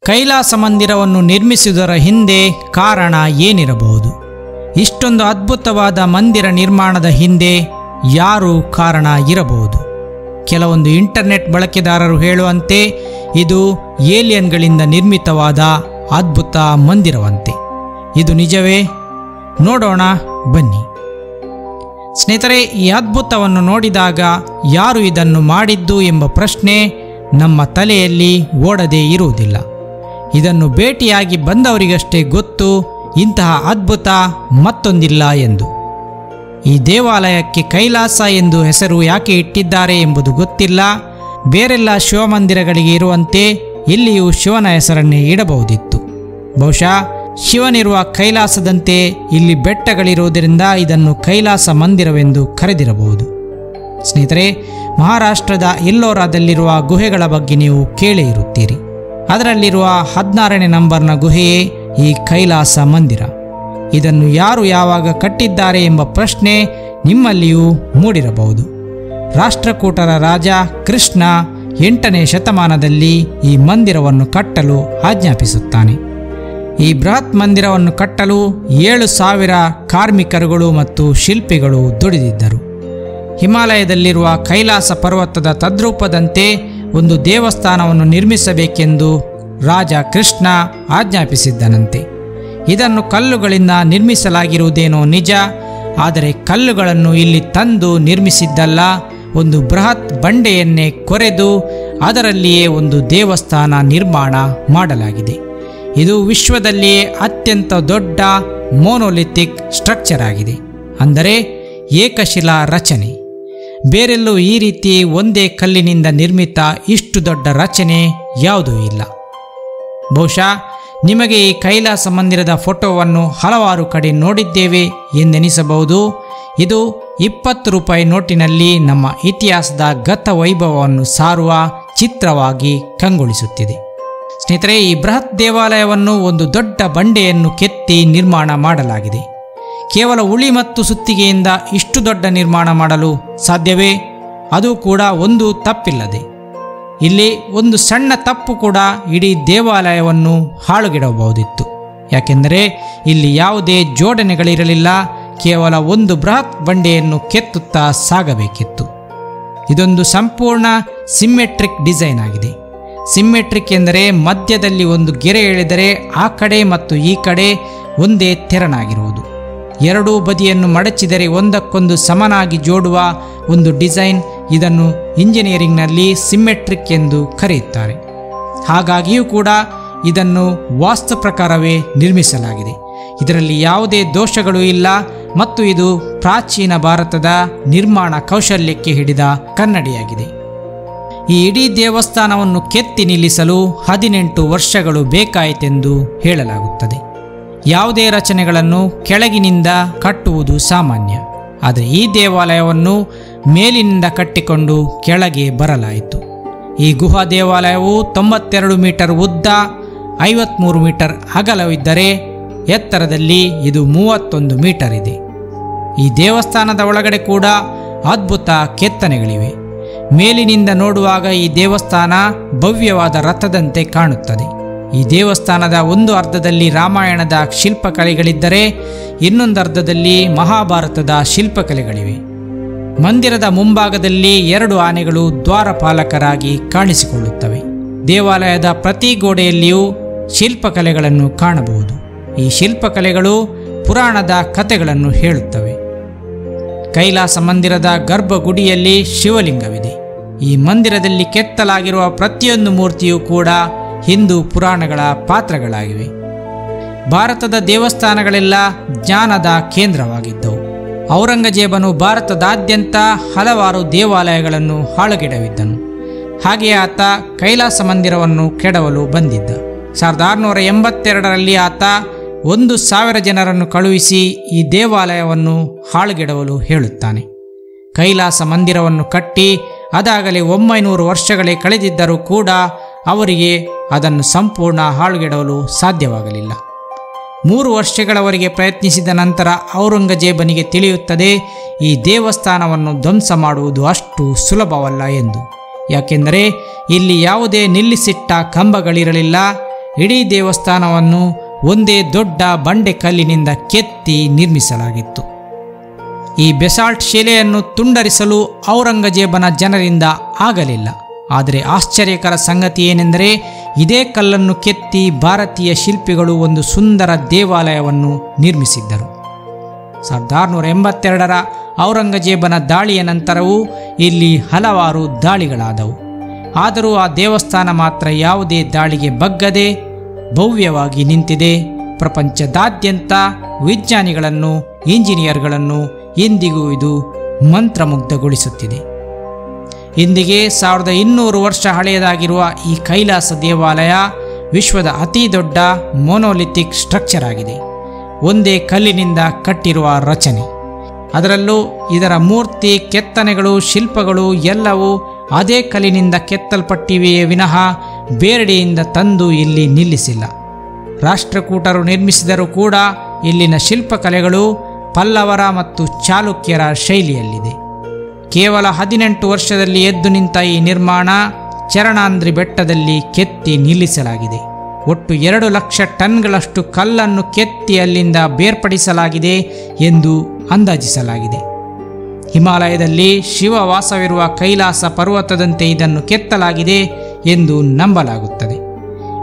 ಕೈಲಾಸ ಮಂದಿರವನ್ನು ನಿರ್ಮಿಸುವುದರ ಹಿಂದೆ ಕಾರಣ ಏನಿರಬಹುದು? ಇಷ್ಟೊಂದು ಅದ್ಭುತವಾದ ಮಂದಿರ ನಿರ್ಮಾಣದ ಹಿಂದೆ ಯಾರು ಕಾರಣ ಇರಬಹುದು? ಕೆಲವೊಂದು ಇಂಟರ್ನೆಟ್ ಬಳಕೆದಾರರು ಹೇಳುವಂತೆ ಇದು ಏಲಿಯನ್ಗಳಿಂದ ನಿರ್ಮಿತವಾದ ಅದ್ಭುತ ಮಂದಿರವಂತೆ. ಇದು ನಿಜವೇ? ನೋಡೋಣ ಬನ್ನಿ. ಸ್ನೇಹಿತರೆ, ಈ ಅದ್ಭುತವನ್ನು ನೋಡಿದಾಗ ಯಾರು ಇದನ್ನು ಮಾಡಿದ್ದು ಎಂಬ ಪ್ರಶ್ನೆ ನಮ್ಮ ತಲೆಯಲ್ಲಿ ಓಡದೇ ಇರುವುದಿಲ್ಲ. ಇದನ್ನು ಭೇಟಿಯಾಗಿ ಬಂದವರಿಗಷ್ಟೇ ಗೊತ್ತು ಇಂತಹ ಅದ್ಭುತ ಮತ್ತೊಂದಿಲ್ಲ ಎಂದು. ಈ ದೇವಾಲಯಕ್ಕೆ ಕೈಲಾಸ ಎಂದು ಹೆಸರು ಯಾಕೆ ಇಟ್ಟಿದ್ದಾರೆ ಎಂಬುದು ಗೊತ್ತಿಲ್ಲ. ಬೇರೆಲ್ಲ ಶಿವಮಂದಿರಗಳಿಗೆ ಇರುವಂತೆ ಇಲ್ಲಿಯೂ ಶಿವನ ಹೆಸರನ್ನೇ ಇಡಬಹುದಿತ್ತು. ಬಹುಶಃ ಶಿವನಿರುವ ಕೈಲಾಸದಂತೆ ಇಲ್ಲಿ ಬೆಟ್ಟಗಳಿರುವುದರಿಂದ ಇದನ್ನು ಕೈಲಾಸ ಮಂದಿರವೆಂದು ಕರೆದಿರಬಹುದು. ಸ್ನೇಹಿತರೆ, ಮಹಾರಾಷ್ಟ್ರದ ಎಲ್ಲೋರಾದಲ್ಲಿರುವ ಗುಹೆಗಳ ಬಗ್ಗೆ ನೀವು ಕೇಳೇ ಇರುತ್ತೀರಿ. ಅದರಲ್ಲಿರುವ 16ನೇ ನಂಬರ್ನ ಗುಹೆಯೇ ಈ ಕೈಲಾಸ ಮಂದಿರ. ಇದನ್ನು ಯಾರು ಯಾವಾಗ ಕಟ್ಟಿದ್ದಾರೆ ಎಂಬ ಪ್ರಶ್ನೆ ನಿಮ್ಮಲ್ಲಿಯೂ ಮೂಡಿರಬಹುದು. ರಾಷ್ಟ್ರಕೂಟರ ರಾಜ ಕೃಷ್ಣ 8ನೇ ಶತಮಾನದಲ್ಲಿ ಈ ಮಂದಿರವನ್ನು ಕಟ್ಟಲು ಆಜ್ಞಾಪಿಸುತ್ತಾನೆ. ಈ ಬೃಹತ್ ಮಂದಿರವನ್ನು ಕಟ್ಟಲು 7,000 ಕಾರ್ಮಿಕರುಗಳು ಮತ್ತು ಶಿಲ್ಪಿಗಳು ದುಡಿದಿದ್ದರು. ಹಿಮಾಲಯದಲ್ಲಿರುವ ಕೈಲಾಸ ಪರ್ವತದ ತದ್ರೂಪದಂತೆ ಒಂದು ದೇವಸ್ಥಾನವನ್ನು ನಿರ್ಮಿಸಬೇಕೆಂದು ರಾಜ ಕೃಷ್ಣ ಆಜ್ಞಾಪಿಸಿದ್ದನಂತೆ. ಇದನ್ನು ಕಲ್ಲುಗಳಿಂದ ನಿರ್ಮಿಸಲಾಗಿರುವುದೇನೋ ನಿಜ, ಆದರೆ ಕಲ್ಲುಗಳನ್ನು ಇಲ್ಲಿ ತಂದು ನಿರ್ಮಿಸಿದ್ದಲ್ಲ. ಒಂದು ಬೃಹತ್ ಬಂಡೆಯನ್ನೇ ಕೊರೆದು ಅದರಲ್ಲಿಯೇ ಒಂದು ದೇವಸ್ಥಾನ ನಿರ್ಮಾಣ ಮಾಡಲಾಗಿದೆ. ಇದು ವಿಶ್ವದಲ್ಲಿಯೇ ಅತ್ಯಂತ ದೊಡ್ಡ ಮೋನೋಲಿಥಿಕ್ ಸ್ಟ್ರಕ್ಚರ್ ಆಗಿದೆ, ಅಂದರೆ ಏಕಶಿಲಾ ರಚನೆ. ಬೇರೆಲ್ಲೂ ಈ ರೀತಿ ಒಂದೇ ಕಲ್ಲಿನಿಂದ ನಿರ್ಮಿತ ಇಷ್ಟು ದೊಡ್ಡ ರಚನೆ ಯಾವುದೂ ಇಲ್ಲ. ಬಹುಶಃ ನಿಮಗೆ ಈ ಕೈಲಾಸ ಮಂದಿರದ ಫೋಟೋವನ್ನು ಹಲವಾರು ಕಡೆ ನೋಡಿದ್ದೇವೆ ಎಂದೆನಿಸಬಹುದು. ಇದು 20 ರೂಪಾಯಿ ನೋಟಿನಲ್ಲಿ ನಮ್ಮ ಇತಿಹಾಸದ ಗತ ವೈಭವವನ್ನು ಸಾರುವ ಚಿತ್ರವಾಗಿ ಕಂಗೊಳಿಸುತ್ತಿದೆ. ಸ್ನೇಹಿತರೆ, ಈ ಬೃಹತ್ ದೇವಾಲಯವನ್ನು ಒಂದು ದೊಡ್ಡ ಬಂಡೆಯನ್ನು ಕೆತ್ತಿ ನಿರ್ಮಾಣ ಮಾಡಲಾಗಿದೆ. ಕೇವಲ ಉಳಿ ಮತ್ತು ಸುತ್ತಿಗೆಯಿಂದ ಇಷ್ಟು ದೊಡ್ಡ ನಿರ್ಮಾಣ ಮಾಡಲು ಸಾಧ್ಯವೇ? ಅದು ಕೂಡ ಒಂದು ತಪ್ಪಿಲ್ಲದೆ. ಇಲ್ಲಿ ಒಂದು ಸಣ್ಣ ತಪ್ಪು ಕೂಡ ಇಡೀ ದೇವಾಲಯವನ್ನು ಹಾಳುಗೆಡಬಹುದಿತ್ತು. ಯಾಕೆಂದರೆ ಇಲ್ಲಿ ಯಾವುದೇ ಜೋಡಣೆಗಳಿರಲಿಲ್ಲ. ಕೇವಲ ಒಂದು ಬೃಹತ್ ಬಂಡೆಯನ್ನು ಕೆತ್ತುತ್ತಾ ಸಾಗಬೇಕಿತ್ತು. ಇದೊಂದು ಸಂಪೂರ್ಣ ಸಿಮ್ಮೆಟ್ರಿಕ್ ಡಿಸೈನ್ ಆಗಿದೆ. ಸಿಮ್ಮೆಟ್ರಿಕ್ ಎಂದರೆ ಮಧ್ಯದಲ್ಲಿ ಒಂದು ಗೆರೆ ಎಳೆದರೆ ಆ ಕಡೆ ಮತ್ತು ಈ ಕಡೆ ಒಂದೇ ತೆರನಾಗಿರುವುದು. ಎರಡೂ ಬದಿಯನ್ನು ಮಡಚಿದರೆ ಒಂದಕ್ಕೊಂದು ಸಮನಾಗಿ ಜೋಡುವ ಒಂದು ಡಿಸೈನ್. ಇದನ್ನು ಇಂಜಿನಿಯರಿಂಗ್ನಲ್ಲಿ ಸಿಮ್ಮೆಟ್ರಿಕ್ ಎಂದು ಕರೆಯುತ್ತಾರೆ. ಹಾಗಾಗಿಯೂ ಕೂಡ ಇದನ್ನು ವಾಸ್ತು ಪ್ರಕಾರವೇ ನಿರ್ಮಿಸಲಾಗಿದೆ. ಇದರಲ್ಲಿ ಯಾವುದೇ ದೋಷಗಳು ಇಲ್ಲ ಮತ್ತು ಇದು ಪ್ರಾಚೀನ ಭಾರತದ ನಿರ್ಮಾಣ ಕೌಶಲ್ಯಕ್ಕೆ ಹಿಡಿದ ಕನ್ನಡಿಯಾಗಿದೆ. ಈ ಇಡೀ ದೇವಸ್ಥಾನವನ್ನು ಕೆತ್ತಿ ನಿಲ್ಲಿಸಲು 18 ವರ್ಷಗಳು ಬೇಕಾಯಿತೆಂದು ಹೇಳಲಾಗುತ್ತದೆ. ಯಾವುದೇ ರಚನೆಗಳನ್ನು ಕೆಳಗಿನಿಂದ ಕಟ್ಟುವುದು ಸಾಮಾನ್ಯ, ಆದರೆ ಈ ದೇವಾಲಯವನ್ನು ಮೇಲಿನಿಂದ ಕಟ್ಟಿಕೊಂಡು ಕೆಳಗೆ ಬರಲಾಯಿತು. ಈ ಗುಹಾ ದೇವಾಲಯವು 92 ಮೀಟರ್ ಉದ್ದ, 53 ಮೀಟರ್ ಅಗಲವಿದ್ದರೆ ಎತ್ತರದಲ್ಲಿ ಇದು 31 ಮೀಟರ್ ಇದೆ. ಈ ದೇವಸ್ಥಾನದ ಒಳಗಡೆ ಕೂಡ ಅದ್ಭುತ ಕೆತ್ತನೆಗಳಿವೆ. ಮೇಲಿನಿಂದ ನೋಡುವಾಗ ಈ ದೇವಸ್ಥಾನ ಭವ್ಯವಾದ ರಥದಂತೆ ಕಾಣುತ್ತದೆ. ಈ ದೇವಸ್ಥಾನದ ಒಂದು ಅರ್ಧದಲ್ಲಿ ರಾಮಾಯಣದ ಶಿಲ್ಪಕಲೆಗಳಿದ್ದರೆ ಇನ್ನೊಂದು ಅರ್ಧದಲ್ಲಿ ಮಹಾಭಾರತದ ಶಿಲ್ಪಕಲೆಗಳಿವೆ. ಮಂದಿರದ ಮುಂಭಾಗದಲ್ಲಿ 2 ಆನೆಗಳು ದ್ವಾರಪಾಲಕರಾಗಿ ಕಾಣಿಸಿಕೊಳ್ಳುತ್ತವೆ. ದೇವಾಲಯದ ಪ್ರತಿ ಗೋಡೆಯಲ್ಲಿಯೂ ಶಿಲ್ಪಕಲೆಗಳನ್ನು ಕಾಣಬಹುದು. ಈ ಶಿಲ್ಪಕಲೆಗಳು ಪುರಾಣದ ಕಥೆಗಳನ್ನು ಹೇಳುತ್ತವೆ. ಕೈಲಾಸ ಮಂದಿರದ ಗರ್ಭಗುಡಿಯಲ್ಲಿ ಶಿವಲಿಂಗವಿದೆ. ಈ ಮಂದಿರದಲ್ಲಿ ಕೆತ್ತಲಾಗಿರುವ ಪ್ರತಿಯೊಂದು ಮೂರ್ತಿಯೂ ಕೂಡ ಹಿಂದೂ ಪುರಾಣಗಳ ಪಾತ್ರಗಳಾಗಿವೆ. ಭಾರತದ ದೇವಸ್ಥಾನಗಳೆಲ್ಲ ಜ್ಞಾನದ ಕೇಂದ್ರವಾಗಿದ್ದವು. ಔರಂಗಜೇಬನು ಭಾರತದಾದ್ಯಂತ ಹಲವಾರು ದೇವಾಲಯಗಳನ್ನು ಹಾಳುಗೆಡವಿದ್ದನು. ಹಾಗೆಯೇ ಆತ ಕೈಲಾಸ ಮಂದಿರವನ್ನು ಕೆಡವಲು ಬಂದಿದ್ದ. 1682ರಲ್ಲಿ ಆತ 1,000 ಜನರನ್ನು ಕಳುಹಿಸಿ ಈ ದೇವಾಲಯವನ್ನು ಹಾಳುಗೆಡವಲು ಹೇಳುತ್ತಾನೆ. ಕೈಲಾಸ ಮಂದಿರವನ್ನು ಕಟ್ಟಿ ಅದಾಗಲೇ 900 ವರ್ಷಗಳೇ ಕಳೆದಿದ್ದರೂ ಕೂಡ ಅವರಿಗೆ ಅದನ್ನು ಸಂಪೂರ್ಣ ಹಾಳುಗೆಡವಲು ಸಾಧ್ಯವಾಗಲಿಲ್ಲ. 3 ವರ್ಷಗಳವರೆಗೆ ಪ್ರಯತ್ನಿಸಿದ ನಂತರ ಔರಂಗಜೇಬನಿಗೆ ತಿಳಿಯುತ್ತದೆ ಈ ದೇವಸ್ಥಾನವನ್ನು ಧ್ವಂಸ ಮಾಡುವುದು ಅಷ್ಟು ಸುಲಭವಲ್ಲ ಎಂದು. ಯಾಕೆಂದರೆ ಇಲ್ಲಿ ಯಾವುದೇ ನಿಲ್ಲಿಸಿಟ್ಟ ಕಂಬಗಳಿರಲಿಲ್ಲ. ಇಡೀ ದೇವಸ್ಥಾನವನ್ನು ಒಂದೇ ದೊಡ್ಡ ಬಂಡೆಕಲ್ಲಿನಿಂದ ಕೆತ್ತಿ ನಿರ್ಮಿಸಲಾಗಿತ್ತು. ಈ ಬೆಸಾಲ್ಟ್ ಶಿಲೆಯನ್ನು ತುಂಡರಿಸಲು ಔರಂಗಜೇಬನ ಜನರಿಂದ ಆಗಲಿಲ್ಲ. ಆದರೆ ಆಶ್ಚರ್ಯಕರ ಸಂಗತಿ ಏನೆಂದರೆ, ಇದೇ ಕಲ್ಲನ್ನು ಕೆತ್ತಿ ಭಾರತೀಯ ಶಿಲ್ಪಿಗಳು ಒಂದು ಸುಂದರ ದೇವಾಲಯವನ್ನು ನಿರ್ಮಿಸಿದ್ದರು. 1682ರ ಔರಂಗಜೇಬನ ದಾಳಿಯ ನಂತರವೂ ಇಲ್ಲಿ ಹಲವಾರು ದಾಳಿಗಳಾದವು. ಆದರೂ ಆ ದೇವಸ್ಥಾನ ಮಾತ್ರ ಯಾವುದೇ ದಾಳಿಗೆ ಬಗ್ಗದೆ ಭವ್ಯವಾಗಿ ನಿಂತಿದೆ. ಪ್ರಪಂಚದಾದ್ಯಂತ ವಿಜ್ಞಾನಿಗಳನ್ನು, ಇಂಜಿನಿಯರ್ಗಳನ್ನು ಇಂದಿಗೂ ಇದು ಮಂತ್ರಮುಗ್ಧಗೊಳಿಸುತ್ತಿದೆ. ಇಂದಿಗೆ 1200 ವರ್ಷ ಹಳೆಯದಾಗಿರುವ ಈ ಕೈಲಾಸ ದೇವಾಲಯ ವಿಶ್ವದ ಅತಿ ದೊಡ್ಡ ಮೊನೋಲಿಥಿಕ್ ಸ್ಟ್ರಕ್ಚರ್ ಆಗಿದೆ. ಒಂದೇ ಕಲ್ಲಿನಿಂದ ಕಟ್ಟಿರುವ ರಚನೆ. ಅದರಲ್ಲೂ ಇದರ ಮೂರ್ತಿ, ಕೆತ್ತನೆಗಳು, ಶಿಲ್ಪಗಳು ಎಲ್ಲವೂ ಅದೇ ಕಲ್ಲಿನಿಂದ ಕೆತ್ತಲ್ಪಟ್ಟಿವೆಯೇ ವಿನಃ ಬೇರೆಡೆಯಿಂದ ತಂದು ಇಲ್ಲಿ ನಿಲ್ಲಿಸಿಲ್ಲ. ರಾಷ್ಟ್ರಕೂಟರು ನಿರ್ಮಿಸಿದರೂ ಕೂಡ ಇಲ್ಲಿನ ಶಿಲ್ಪಕಲೆಗಳು ಪಲ್ಲವರ ಮತ್ತು ಚಾಲುಕ್ಯರ ಶೈಲಿಯಲ್ಲಿದೆ. ಕೇವಲ 18 ವರ್ಷದಲ್ಲಿ ಎದ್ದು ನಿಂತ ಈ ನಿರ್ಮಾಣ ಚರಣಾಂದ್ರಿ ಬೆಟ್ಟದಲ್ಲಿ ಕೆತ್ತಿ ನಿಲ್ಲಿಸಲಾಗಿದೆ. ಒಟ್ಟು 2 ಲಕ್ಷ ಟನ್ಗಳಷ್ಟು ಕಲ್ಲನ್ನು ಕೆತ್ತಿ ಅಲ್ಲಿಂದ ಬೇರ್ಪಡಿಸಲಾಗಿದೆ ಎಂದು ಅಂದಾಜಿಸಲಾಗಿದೆ. ಹಿಮಾಲಯದಲ್ಲಿ ಶಿವವಾಸವಿರುವ ಕೈಲಾಸ ಪರ್ವತದಂತೆ ಇದನ್ನು ಕೆತ್ತಲಾಗಿದೆ ಎಂದು ನಂಬಲಾಗುತ್ತದೆ.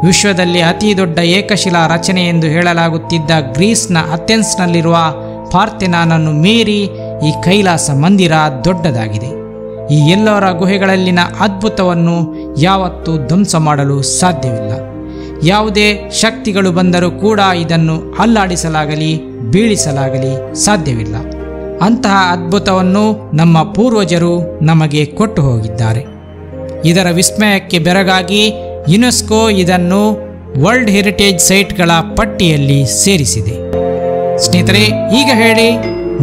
ವಿಶ್ವದಲ್ಲಿ ಅತಿ ದೊಡ್ಡ ಏಕಶಿಲಾ ರಚನೆ ಎಂದು ಹೇಳಲಾಗುತ್ತಿದ್ದ ಗ್ರೀಸ್ನ ಅಥೆನ್ಸ್ನಲ್ಲಿರುವ ಪಾರ್ಥೆನಾನನ್ನು ಮೀರಿ ಈ ಕೈಲಾಸ ಮಂದಿರ ದೊಡ್ಡದಾಗಿದೆ. ಈ ಎಲ್ಲರ ಗುಹೆಗಳಲ್ಲಿನ ಅದ್ಭುತವನ್ನು ಯಾವತ್ತೂ ಧ್ವಂಸ ಮಾಡಲು ಸಾಧ್ಯವಿಲ್ಲ. ಯಾವುದೇ ಶಕ್ತಿಗಳು ಬಂದರೂ ಕೂಡ ಇದನ್ನು ಅಲ್ಲಾಡಿಸಲಾಗಲಿ ಬೀಳಿಸಲಾಗಲಿ ಸಾಧ್ಯವಿಲ್ಲ. ಅಂತಹ ಅದ್ಭುತವನ್ನು ನಮ್ಮ ಪೂರ್ವಜರು ನಮಗೆ ಕೊಟ್ಟು ಹೋಗಿದ್ದಾರೆ. ಇದರ ವಿಸ್ಮಯಕ್ಕೆ ಬೆರಗಾಗಿ ಯುನೆಸ್ಕೋ ಇದನ್ನು ವರ್ಲ್ಡ್ ಹೆರಿಟೇಜ್ ಸೈಟ್ಗಳ ಪಟ್ಟಿಯಲ್ಲಿ ಸೇರಿಸಿದೆ. ಸ್ನೇಹಿತರೆ, ಈಗ ಹೇಳಿ,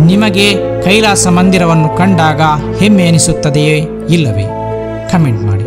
ನಿಮಗೆ ಕೈಲಾಸ ಮಂದಿರವನ್ನು ಕಂಡಾಗ ಹೆಮ್ಮೆ ಎನಿಸುತ್ತದೆಯೇ ಇಲ್ಲವೇ? ಕಮೆಂಟ್ ಮಾಡಿ.